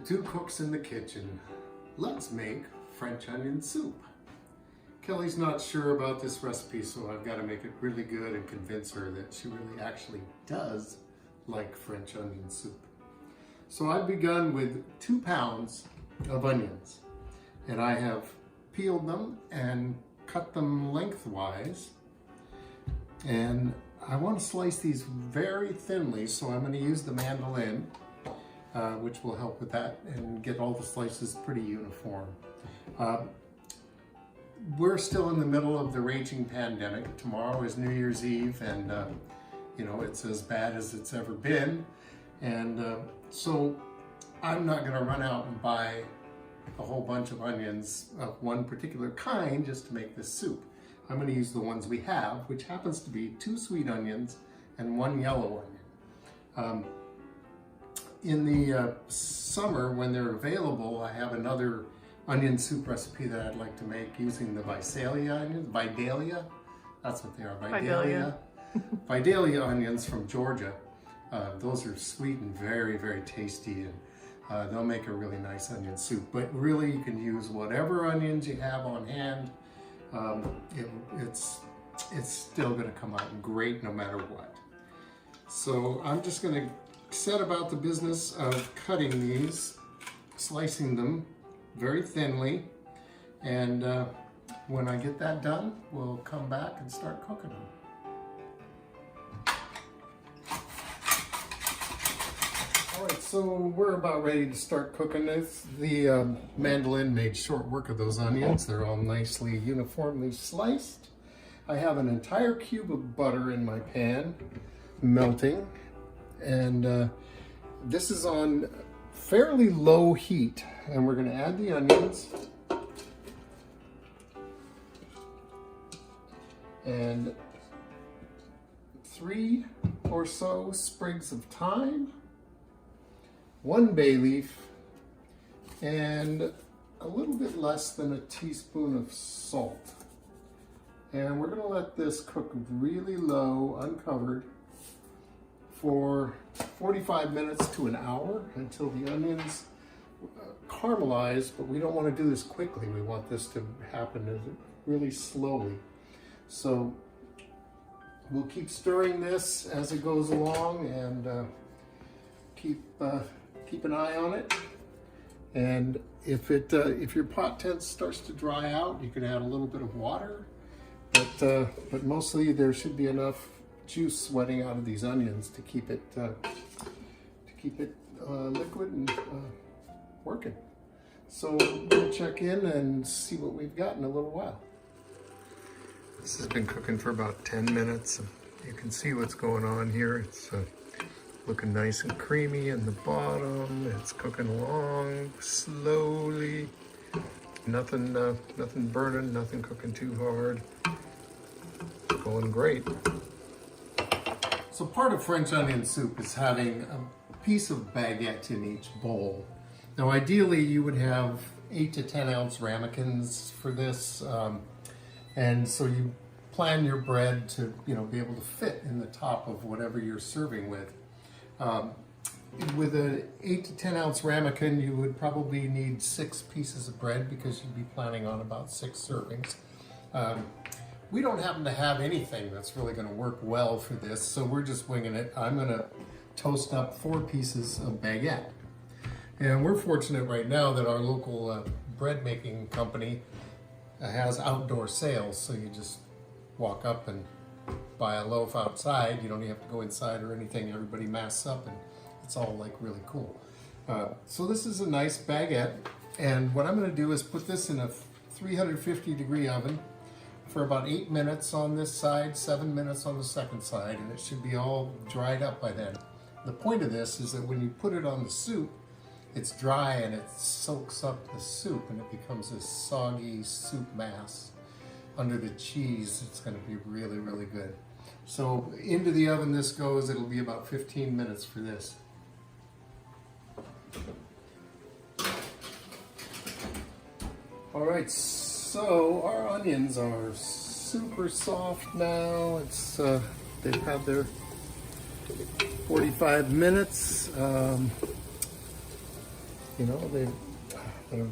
Two cooks in the kitchen. Let's make French onion soup. Kelly's not sure about this recipe, so I've got to make it really good and convince her that she really actually does like French onion soup. So I've begun with 2 pounds of onions, and I have peeled them and cut them lengthwise. And I want to slice these very thinly, so I'm going to use the mandolin, which will help with that and get all the slices pretty uniform. We're still in the middle of the raging pandemic. Tomorrow is New Year's Eve, and you know, it's as bad as it's ever been. And so I'm not going to run out and buy a whole bunch of onions of one particular kind just to make this soup. I'm going to use the ones we have, which happens to be 2 sweet onions and 1 yellow onion. In the summer, when they're available, I have another onion soup recipe that I'd like to make using the Vidalia onions. Vidalia, that's what they are. Vidalia. Vidalia onions from Georgia. Those are sweet and very, very tasty, and they'll make a really nice onion soup. But really, you can use whatever onions you have on hand. It's still going to come out great no matter what. So I'm just going to set about the business of cutting these, slicing them very thinly, and when I get that done, we'll come back and start cooking them. Alright, so we're about ready to start cooking this. The mandolin made short work of those onions. They're all nicely uniformly sliced. I have an entire cube of butter in my pan, melting, and this is on fairly low heat, and we're going to add the onions and 3 or so sprigs of thyme, 1 bay leaf, and a little bit less than a teaspoon of salt. And we're going to let this cook really low, uncovered, for 45 minutes to an hour until the onions caramelize, but we don't want to do this quickly. We want this to happen really slowly. So we'll keep stirring this as it goes along, and keep an eye on it. And if your pot starts to dry out, you can add a little bit of water, but mostly there should be enough juice sweating out of these onions to keep it liquid and working. So we'll check in and see what we've got in a little while. This has been cooking for about 10 minutes. You can see what's going on here. It's looking nice and creamy in the bottom. It's cooking along slowly. Nothing burning, nothing cooking too hard. Going great. So part of French onion soup is having a piece of baguette in each bowl. Now ideally you would have 8 to 10 ounce ramekins for this, and so you plan your bread to be able to fit in the top of whatever you're serving with. With an 8 to 10 ounce ramekin, you would probably need 6 pieces of bread because you'd be planning on about 6 servings. We don't happen to have anything that's really going to work well for this, so we're just winging it. I'm going to toast up 4 pieces of baguette. And we're fortunate right now that our local bread making company has outdoor sales, so you just walk up and buy a loaf outside. You don't even have to go inside or anything. Everybody masks up, and it's all like really cool. So this is a nice baguette, and what I'm going to do is put this in a 350 degree oven for about 8 minutes on this side, 7 minutes on the second side, and it should be all dried up by then. The point of this is that when you put it on the soup, it's dry and it soaks up the soup, and it becomes this soggy soup mass under the cheese. It's going to be really, really good. So into the oven this goes. It'll be about 15 minutes for this. All right, so our onions are super soft now. They've had their 45 minutes. you know, they've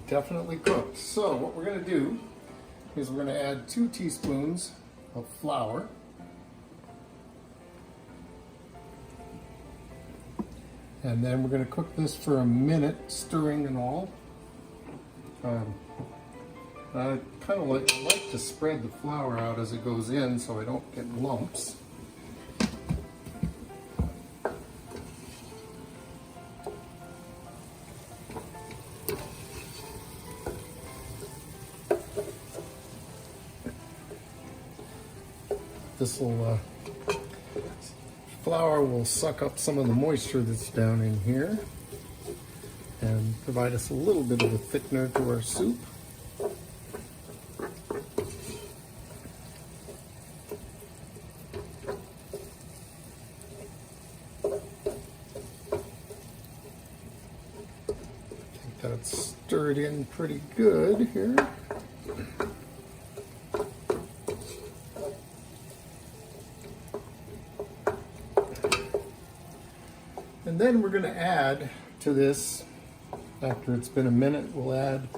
definitely cooked. So what we're going to do is we're going to add 2 teaspoons of flour. And then we're going to cook this for a minute, stirring and all. I kind of like to spread the flour out as it goes in so I don't get lumps. This will flour will suck up some of the moisture that's down in here and provide us a little bit of a thickener to our soup. I think that's stirred in pretty good here. And then we're going to add to this, after it's been a minute, we'll add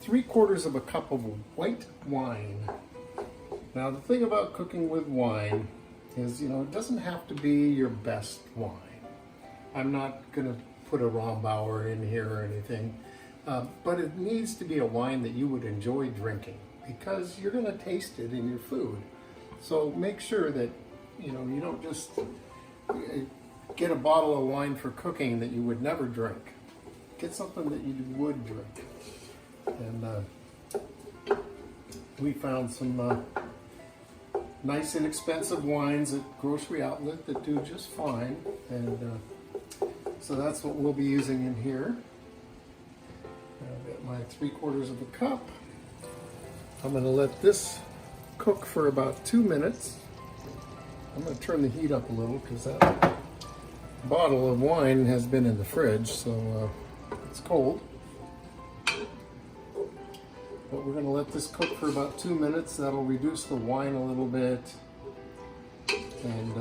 3/4 of a cup of white wine. Now the thing about cooking with wine is, you know, it doesn't have to be your best wine. I'm not going to put a Rombauer in here or anything, but it needs to be a wine that you would enjoy drinking because you're going to taste it in your food. So make sure that, you know, you don't just get a bottle of wine for cooking that you would never drink. Get something that you would drink. And we found some nice inexpensive wines at grocery outlet that do just fine. And so that's what we'll be using in here. I've got my 3/4 of a cup. I'm going to let this cook for about 2 minutes. I'm going to turn the heat up a little because that bottle of wine has been in the fridge, so it's cold. But we're going to let this cook for about 2 minutes. That'll reduce the wine a little bit. And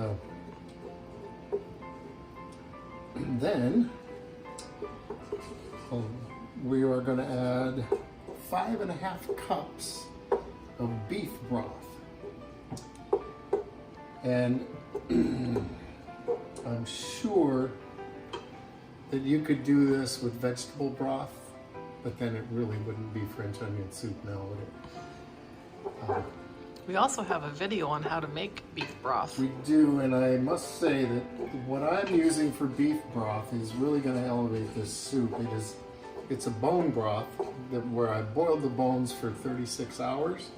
then we are going to add 5½ cups of beef broth. And I'm sure that you could do this with vegetable broth, but then it really wouldn't be French onion soup now, would it? We also have a video on how to make beef broth. We do, and I must say that what I'm using for beef broth is really going to elevate this soup. It's a bone broth where I boiled the bones for 36 hours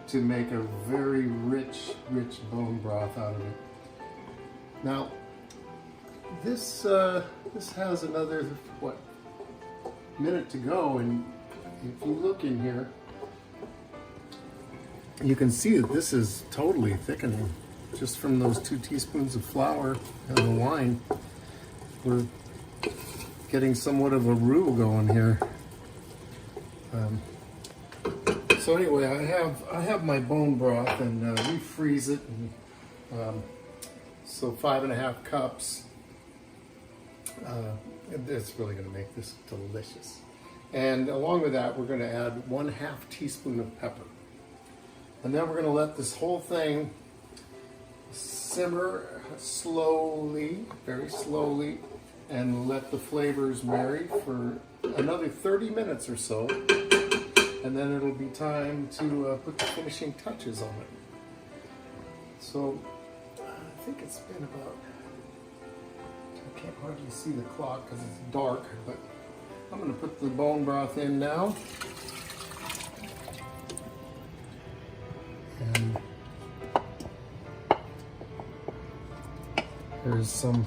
to make a very rich bone broth out of it. Now, this has another, minute to go, and if you look in here, you can see that this is totally thickening. Just from those 2 teaspoons of flour and the wine, we're getting somewhat of a roux going here. So anyway, I have my bone broth, and we freeze it, and so 5½ cups. It's really going to make this delicious. And along with that, we're going to add 1/2 teaspoon of pepper. And then we're going to let this whole thing simmer slowly, very slowly, and let the flavors marry for another 30 minutes or so. And then it'll be time to put the finishing touches on it. So I think it's been about, I can't hardly see the clock because it's dark, but I'm going to put the bone broth in now. And there's some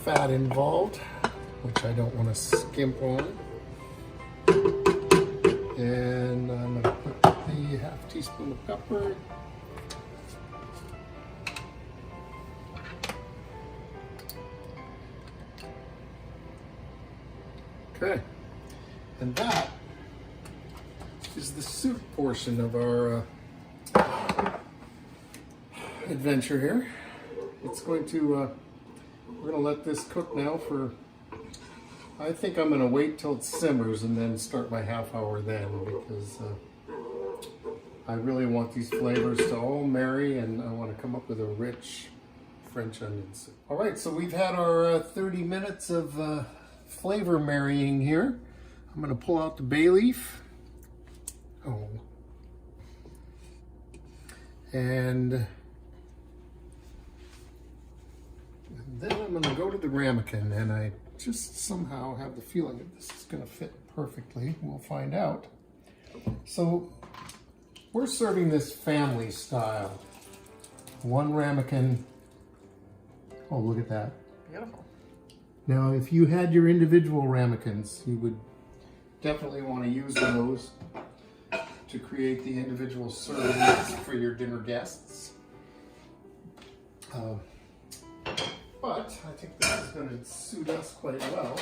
fat involved, which I don't want to skimp on. And I'm going to put the 1/2 teaspoon of pepper. Okay, and that is the soup portion of our adventure here. It's going to, we're going to let this cook now for I think I'm going to wait till it simmers and then start my half hour then, because I really want these flavors to all marry, and I want to come up with a rich French onion soup. All right, so we've had our 30 minutes of flavor marrying here. I'm going to pull out the bay leaf. Oh. And then I'm going to go to the ramekin, and I just somehow have the feeling that this is going to fit perfectly. We'll find out. So we're serving this family style. One ramekin. Oh, look at that. Beautiful. Now, if you had your individual ramekins, you would definitely want to use those to create the individual servings for your dinner guests. But I think this is going to suit us quite well.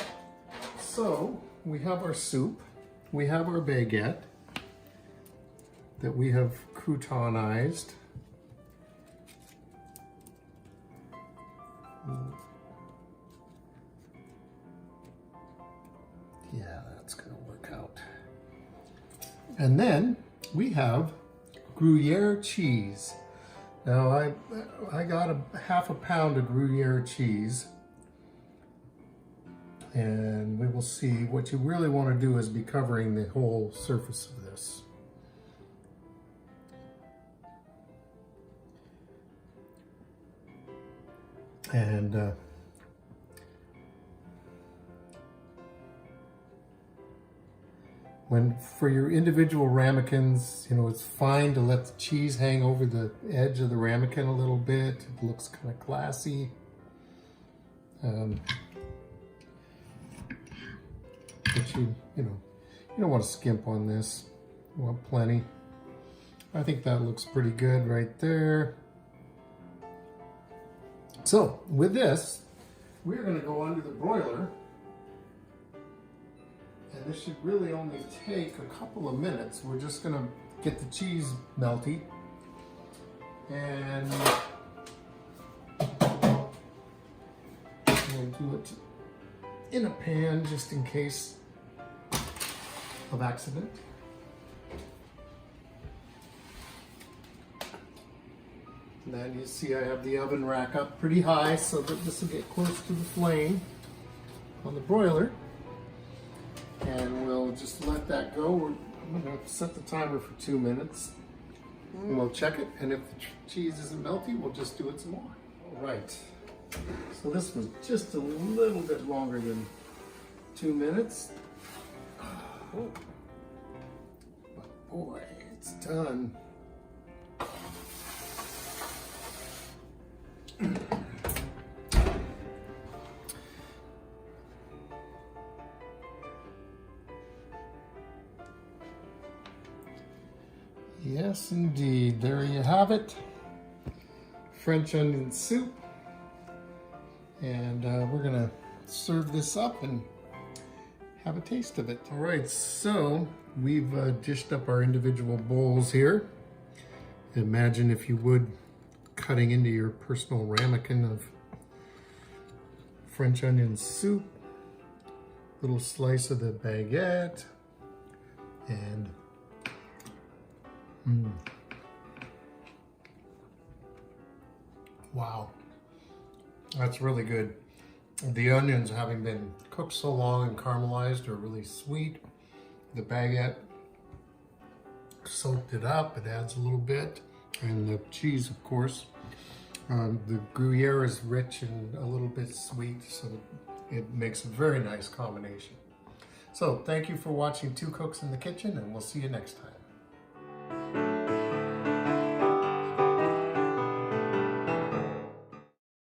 So we have our soup, we have our baguette that we have croutonized. Yeah, that's going to work out. And then we have Gruyere cheese. Now I got half a pound of Gruyere cheese, and we will see. What you really want to do is be covering the whole surface of this. And for your individual ramekins, you know, it's fine to let the cheese hang over the edge of the ramekin a little bit. It looks kind of classy. But you don't want to skimp on this. You want plenty. I think that looks pretty good right there. So with this, we're going to go under the broiler. And this should really only take a couple of minutes. We're just going to get the cheese melty. And we'll do it in a pan just in case of accident. And then you see I have the oven rack up pretty high so that this will get close to the flame on the broiler. And we'll just let that go. I'm going to set the timer for 2 minutes. And we'll check it. And if the cheese isn't melty, we'll just do it some more. All right. So this was just a little bit longer than 2 minutes. But boy, it's done. Yes, indeed. There you have it. French onion soup. And we're going to serve this up and have a taste of it. All right, so we've dished up our individual bowls here. Imagine, if you would, cutting into your personal ramekin of French onion soup. Little slice of the baguette. And wow, that's really good. The onions, having been cooked so long and caramelized, are really sweet. The baguette soaked it up. It adds a little bit. And the cheese, of course. The Gruyere is rich and a little bit sweet, so it makes a very nice combination. So thank you for watching Two Cooks in the Kitchen, and we'll see you next time.